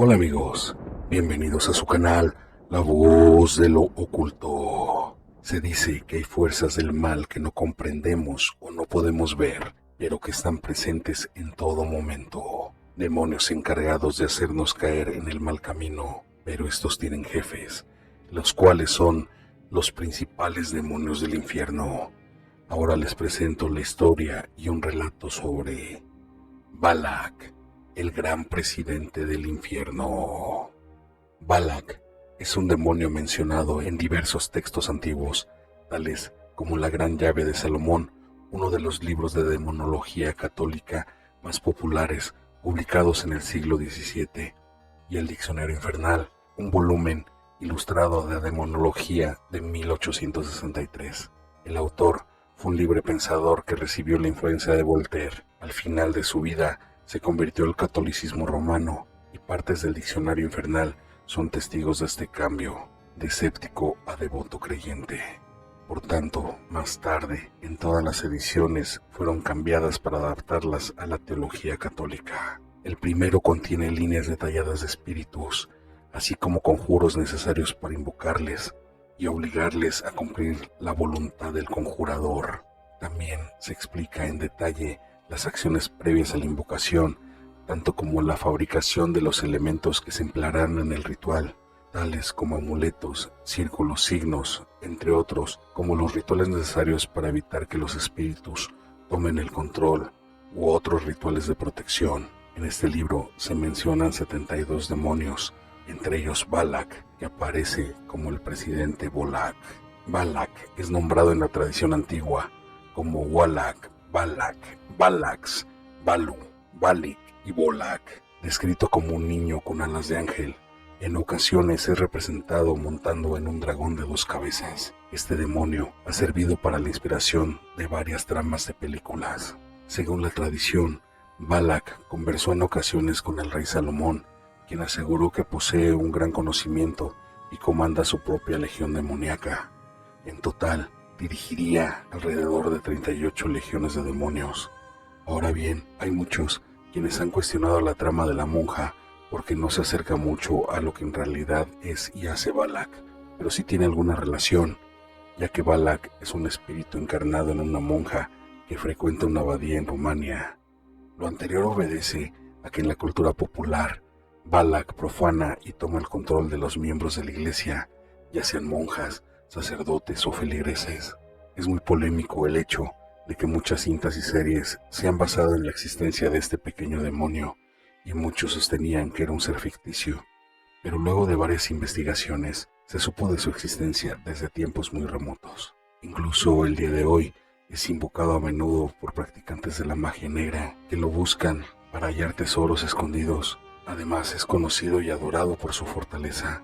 Hola amigos, bienvenidos a su canal, La Voz de lo Oculto. Se dice que hay fuerzas del mal que no comprendemos o no podemos ver, pero que están presentes en todo momento. Demonios encargados de hacernos caer en el mal camino, pero estos tienen jefes, los cuales son los principales demonios del infierno. Ahora les presento la historia y un relato sobre Balak, el gran presidente del infierno. Balak es un demonio mencionado en diversos textos antiguos, tales como la Gran Llave de Salomón, uno de los libros de demonología católica más populares publicados en el siglo XVII, y el Diccionario Infernal, un volumen ilustrado de demonología de 1863. El autor fue un libre pensador que recibió la influencia de Voltaire. Al final de su vida se convirtió al catolicismo romano, y partes del Diccionario Infernal son testigos de este cambio, de escéptico a devoto creyente. Por tanto, más tarde, en todas las ediciones fueron cambiadas para adaptarlas a la teología católica. El primero contiene líneas detalladas de espíritus, así como conjuros necesarios para invocarles y obligarles a cumplir la voluntad del conjurador. También se explica en detalle las acciones previas a la invocación, tanto como la fabricación de los elementos que se emplearán en el ritual, tales como amuletos, círculos, signos, entre otros, como los rituales necesarios para evitar que los espíritus tomen el control, u otros rituales de protección. En este libro se mencionan 72 demonios, entre ellos Balak, que aparece como el presidente Bolak. Balak es nombrado en la tradición antigua como Walak, Balak, Balax, Balu, Balik y Bolak, descrito como un niño con alas de ángel. En ocasiones es representado montando en un dragón de 2 cabezas. Este demonio ha servido para la inspiración de varias tramas de películas. Según la tradición, Balak conversó en ocasiones con el rey Salomón, quien aseguró que posee un gran conocimiento y comanda su propia legión demoníaca. En total, dirigiría alrededor de 38 legiones de demonios. Ahora bien, hay muchos quienes han cuestionado la trama de la monja porque no se acerca mucho a lo que en realidad es y hace Balak, pero sí tiene alguna relación, ya que Balak es un espíritu encarnado en una monja que frecuenta una abadía en Rumania. Lo anterior obedece a que en la cultura popular, Balak profana y toma el control de los miembros de la iglesia, ya sean monjas, sacerdotes o feligreses. Es muy polémico el hecho de que muchas cintas y series se han basado en la existencia de este pequeño demonio, y muchos sostenían que era un ser ficticio, pero luego de varias investigaciones se supo de su existencia desde tiempos muy remotos. Incluso el día de hoy es invocado a menudo por practicantes de la magia negra que lo buscan para hallar tesoros escondidos. Además es conocido y adorado por su fortaleza.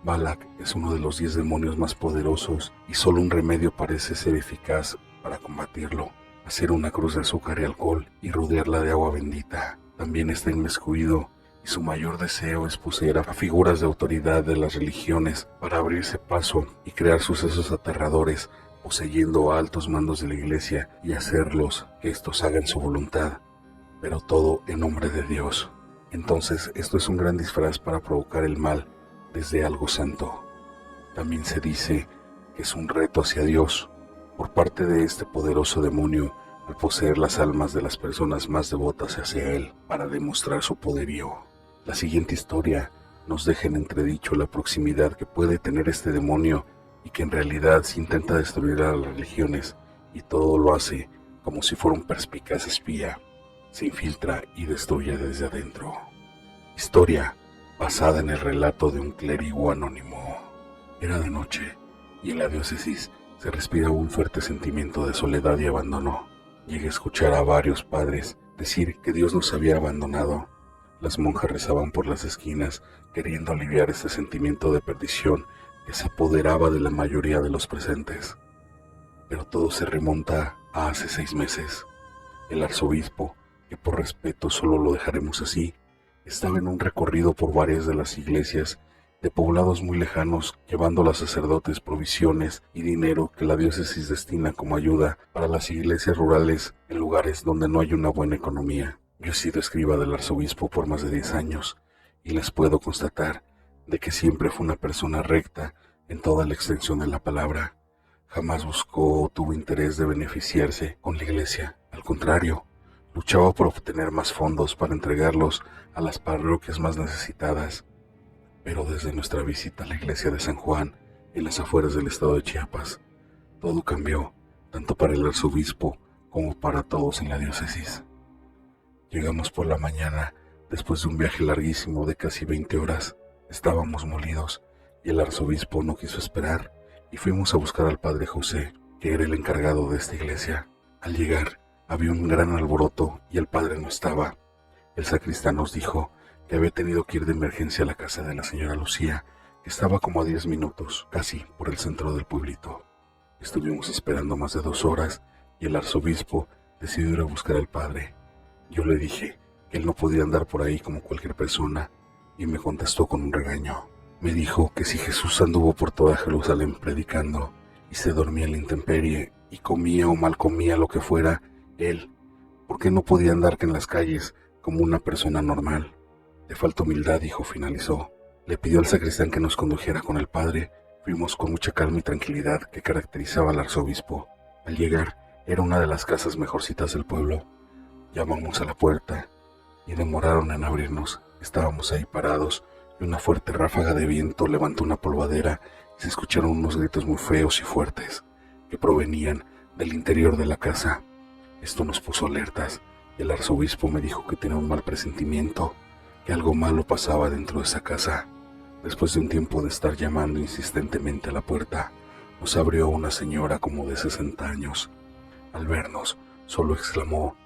Balak es uno de los 10 demonios más poderosos y solo un remedio parece ser eficaz para combatirlo: hacer una cruz de azúcar y alcohol y rodearla de agua bendita. También está inmiscuido y su mayor deseo es poseer a figuras de autoridad de las religiones para abrirse paso y crear sucesos aterradores, poseyendo a altos mandos de la iglesia y hacerlos que estos hagan su voluntad, pero todo en nombre de Dios. Entonces esto es un gran disfraz para provocar el mal desde algo santo. También se dice que es un reto hacia Dios por parte de este poderoso demonio al poseer las almas de las personas más devotas hacia él para demostrar su poderío. La siguiente historia nos deja en entredicho la proximidad que puede tener este demonio y que en realidad se intenta destruir a las religiones, y todo lo hace como si fuera un perspicaz espía. Se infiltra y destruye desde adentro. Historia basada en el relato de un clérigo anónimo. Era de noche y en la diócesis se respiraba un fuerte sentimiento de soledad y abandono. Llegué a escuchar a varios padres decir que Dios nos había abandonado. Las monjas rezaban por las esquinas queriendo aliviar este sentimiento de perdición que se apoderaba de la mayoría de los presentes. Pero todo se remonta a hace 6 meses. El arzobispo, que por respeto solo lo dejaremos así, estaba en un recorrido por varias de las iglesias de poblados muy lejanos, llevando a los sacerdotes provisiones y dinero que la diócesis destina como ayuda para las iglesias rurales en lugares donde no hay una buena economía. Yo he sido escriba del arzobispo por más de 10 años y les puedo constatar de que siempre fue una persona recta en toda la extensión de la palabra. Jamás buscó o tuvo interés de beneficiarse con la iglesia. Al contrario, luchaba por obtener más fondos para entregarlos a las parroquias más necesitadas. Pero desde nuestra visita a la iglesia de San Juan, en las afueras del estado de Chiapas, todo cambió, tanto para el arzobispo como para todos en la diócesis. Llegamos por la mañana, después de un viaje larguísimo de casi 20 horas. Estábamos molidos y el arzobispo no quiso esperar y fuimos a buscar al padre José, que era el encargado de esta iglesia. Al llegar, había un gran alboroto y el padre no estaba. El sacristán nos dijo que había tenido que ir de emergencia a la casa de la señora Lucía, que estaba como a 10 minutos, casi por el centro del pueblito. Estuvimos esperando más de 2 horas y el arzobispo decidió ir a buscar al padre. Yo le dije que él no podía andar por ahí como cualquier persona y me contestó con un regaño. Me dijo que si Jesús anduvo por toda Jerusalén predicando y se dormía en la intemperie y comía o mal comía lo que fuera, él, ¿por qué no podía andar en las calles como una persona normal? Le falta humildad, hijo, finalizó. Le pidió al sacristán que nos condujera con el padre. Fuimos con mucha calma y tranquilidad que caracterizaba al arzobispo. Al llegar, era una de las casas mejorcitas del pueblo. Llamamos a la puerta y demoraron en abrirnos. Estábamos ahí parados y una fuerte ráfaga de viento levantó una polvadera y se escucharon unos gritos muy feos y fuertes que provenían del interior de la casa. Esto nos puso alertas y el arzobispo me dijo que tenía un mal presentimiento, que algo malo pasaba dentro de esa casa. Después de un tiempo de estar llamando insistentemente a la puerta, nos abrió una señora como de 60 años. Al vernos, solo exclamó: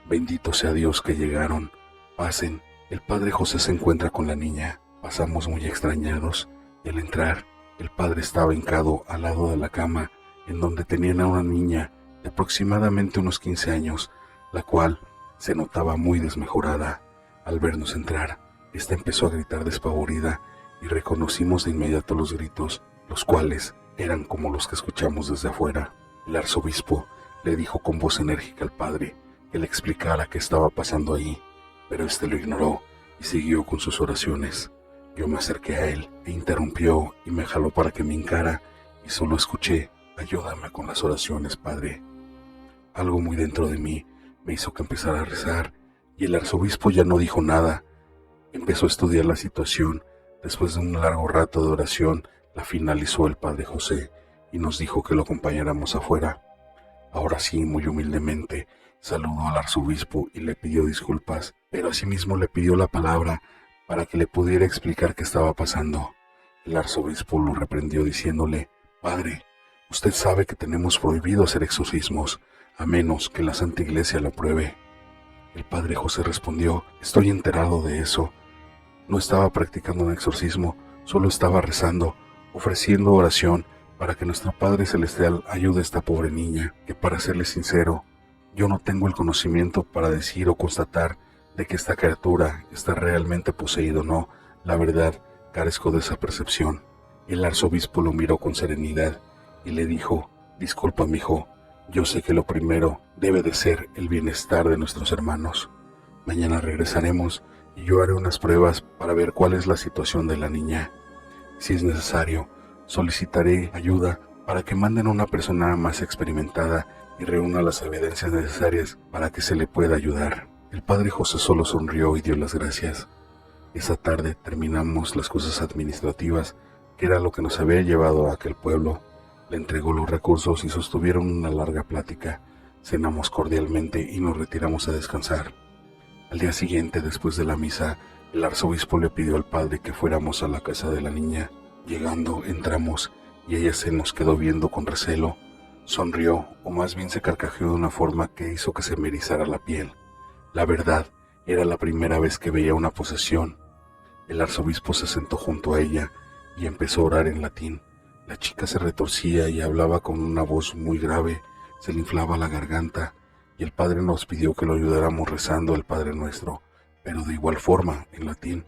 «Bendito sea Dios que llegaron. Pasen, el padre José se encuentra con la niña». Pasamos muy extrañados y al entrar, el padre estaba hincado al lado de la cama en donde tenían a una niña de aproximadamente unos 15 años, la cual se notaba muy desmejorada. Al vernos entrar, esta empezó a gritar despavorida y reconocimos de inmediato los gritos, los cuales eran como los que escuchamos desde afuera. El arzobispo le dijo con voz enérgica al padre que le explicara qué estaba pasando ahí, pero este lo ignoró y siguió con sus oraciones. Yo me acerqué a él e interrumpió y me jaló para que me hincara y solo escuché: «Ayúdame con las oraciones, padre». Algo muy dentro de mí me hizo que empezara a rezar y el arzobispo ya no dijo nada. Empezó a estudiar la situación. Después de un largo rato de oración, la finalizó el padre José y nos dijo que lo acompañáramos afuera. Ahora sí, muy humildemente, saludó al arzobispo y le pidió disculpas, pero asimismo le pidió la palabra para que le pudiera explicar qué estaba pasando. El arzobispo lo reprendió diciéndole: «Padre, usted sabe que tenemos prohibido hacer exorcismos, a menos que la Santa Iglesia lo apruebe». El padre José respondió: «Estoy enterado de eso. No estaba practicando un exorcismo, solo estaba rezando, ofreciendo oración para que nuestro Padre Celestial ayude a esta pobre niña, que para serle sincero, yo no tengo el conocimiento para decir o constatar de que esta criatura está realmente poseída o no. La verdad, carezco de esa percepción». El arzobispo lo miró con serenidad y le dijo: «Disculpa, mijo, yo sé que lo primero debe de ser el bienestar de nuestros hermanos. Mañana regresaremos y yo haré unas pruebas para ver cuál es la situación de la niña. Si es necesario, solicitaré ayuda para que manden a una persona más experimentada y reúna las evidencias necesarias para que se le pueda ayudar». El padre José solo sonrió y dio las gracias. Esa tarde terminamos las cosas administrativas, que era lo que nos había llevado a aquel pueblo. Le entregó los recursos y sostuvieron una larga plática. Cenamos cordialmente y nos retiramos a descansar. Al día siguiente, después de la misa, el arzobispo le pidió al padre que fuéramos a la casa de la niña. Llegando, entramos y ella se nos quedó viendo con recelo. Sonrió, o más bien se carcajeó de una forma que hizo que se me erizara la piel. La verdad, era la primera vez que veía una posesión. El arzobispo se sentó junto a ella y empezó a orar en latín. La chica se retorcía y hablaba con una voz muy grave, se le inflaba la garganta, y el padre nos pidió que lo ayudáramos rezando el Padre Nuestro, pero de igual forma, en latín.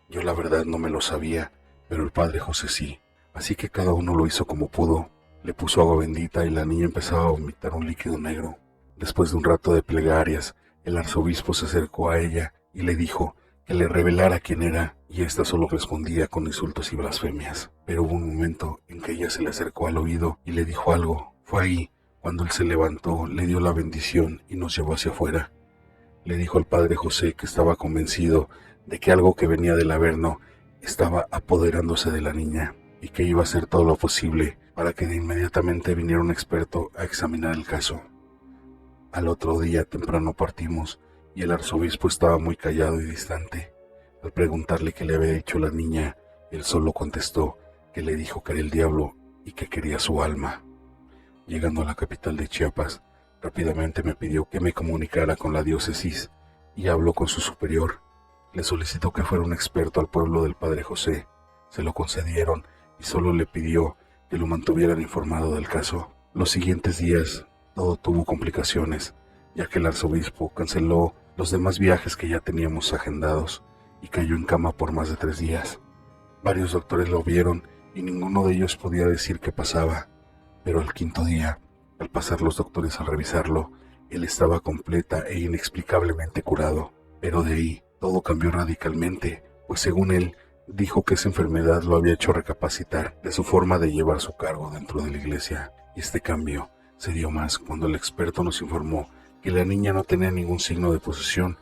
Yo la verdad no me lo sabía, pero el padre José sí, así que cada uno lo hizo como pudo. Le puso agua bendita y la niña empezaba a vomitar un líquido negro. Después de un rato de plegarias, el arzobispo se acercó a ella y le dijo que le revelara quién era, y ésta solo respondía con insultos y blasfemias. Pero hubo un momento en que ella se le acercó al oído y le dijo algo. Fue ahí cuando él se levantó, le dio la bendición y nos llevó hacia afuera. Le dijo al padre José que estaba convencido de que algo que venía del Averno estaba apoderándose de la niña y que iba a hacer todo lo posible para que de inmediatamente viniera un experto a examinar el caso. Al otro día temprano partimos y el arzobispo estaba muy callado y distante. Al preguntarle qué le había dicho la niña, él solo contestó que le dijo que era el diablo y que quería su alma. Llegando a la capital de Chiapas, rápidamente me pidió que me comunicara con la diócesis y habló con su superior. Le solicitó que fuera un experto al pueblo del padre José. Se lo concedieron y solo le pidió que lo mantuvieran informado del caso. Los siguientes días todo tuvo complicaciones, ya que el arzobispo canceló los demás viajes que ya teníamos agendados y cayó en cama por más de 3 días. Varios doctores lo vieron y ninguno de ellos podía decir qué pasaba, pero al 5.º día, al pasar los doctores a revisarlo, él estaba completa e inexplicablemente curado. Pero de ahí todo cambió radicalmente, pues según él, dijo que esa enfermedad lo había hecho recapacitar de su forma de llevar su cargo dentro de la iglesia, y este cambio se dio más cuando el experto nos informó que la niña no tenía ningún signo de posesión,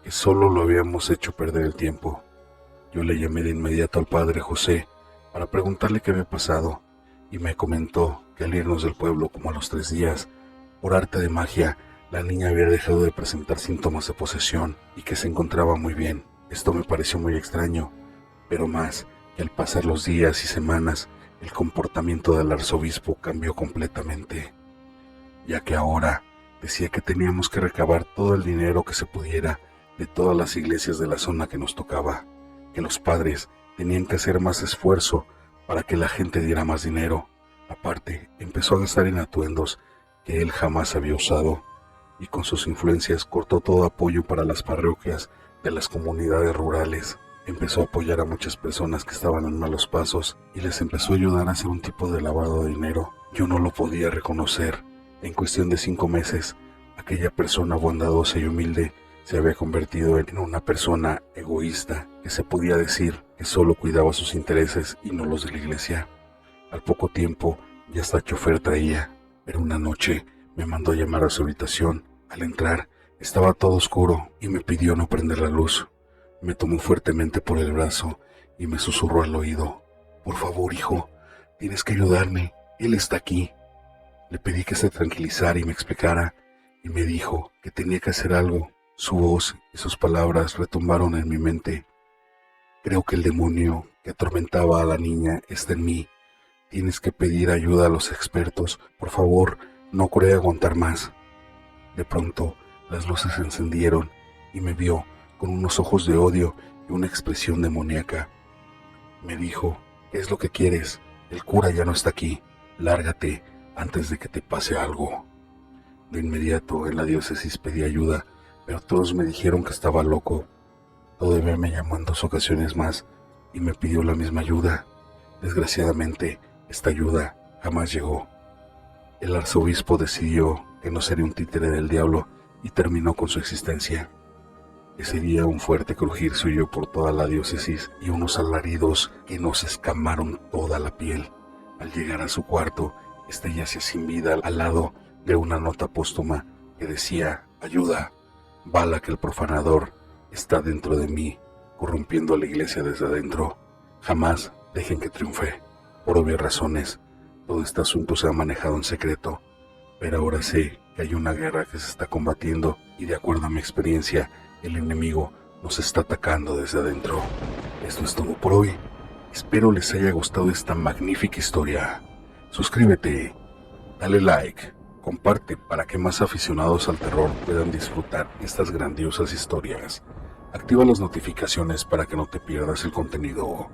que solo lo habíamos hecho perder el tiempo. Yo le llamé de inmediato al padre José para preguntarle qué había pasado, y me comentó que al irnos del pueblo como a los 3 días, por arte de magia, la niña había dejado de presentar síntomas de posesión y que se encontraba muy bien. Esto me pareció muy extraño, pero más que al pasar los días y semanas, el comportamiento del arzobispo cambió completamente, ya que ahora decía que teníamos que recabar todo el dinero que se pudiera de todas las iglesias de la zona que nos tocaba, que los padres tenían que hacer más esfuerzo para que la gente diera más dinero. Aparte, empezó a gastar en atuendos que él jamás había usado, y con sus influencias cortó todo apoyo para las parroquias de las comunidades rurales. Empezó a apoyar a muchas personas que estaban en malos pasos y les empezó a ayudar a hacer un tipo de lavado de dinero. Yo no lo podía reconocer. En cuestión de 5 meses, aquella persona bondadosa y humilde se había convertido en una persona egoísta que se podía decir que solo cuidaba sus intereses y no los de la iglesia. Al poco tiempo ya hasta chofer traía, pero una noche me mandó a llamar a su habitación. Al entrar estaba todo oscuro y me pidió no prender la luz. Me tomó fuertemente por el brazo y me susurró al oído: «Por favor, hijo, tienes que ayudarme, él está aquí». Le pedí que se tranquilizara y me explicara, y me dijo que tenía que hacer algo. Su voz y sus palabras retumbaron en mi mente. «Creo que el demonio que atormentaba a la niña está en mí. Tienes que pedir ayuda a los expertos. Por favor, no creo aguantar más». De pronto, las luces se encendieron y me vio con unos ojos de odio y una expresión demoníaca. Me dijo: «¿Qué es lo que quieres? El cura ya no está aquí. Lárgate antes de que te pase algo». De inmediato en la diócesis pedí ayuda, pero todos me dijeron que estaba loco. Todavía me llamó en 2 ocasiones más y me pidió la misma ayuda. Desgraciadamente, esta ayuda jamás llegó. El arzobispo decidió que no sería un títere del diablo y terminó con su existencia. Ese día un fuerte crujir se oyó por toda la diócesis y unos alaridos que nos escamaron toda la piel. Al llegar a su cuarto, este yacía sin vida al lado de una nota póstuma que decía: «Ayuda, Bala, que el profanador está dentro de mí, corrompiendo a la iglesia desde adentro. Jamás dejen que triunfe. Por obvias razones, todo este asunto se ha manejado en secreto, pero ahora sé que hay una guerra que se está combatiendo y de acuerdo a mi experiencia, el enemigo nos está atacando desde adentro». Esto es todo por hoy. Espero les haya gustado esta magnífica historia. Suscríbete, dale like, comparte para que más aficionados al terror puedan disfrutar estas grandiosas historias. Activa las notificaciones para que no te pierdas el contenido.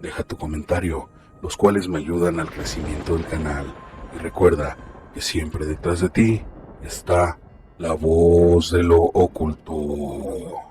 Deja tu comentario, los cuales me ayudan al crecimiento del canal. Y recuerda que siempre detrás de ti está la voz de lo oculto.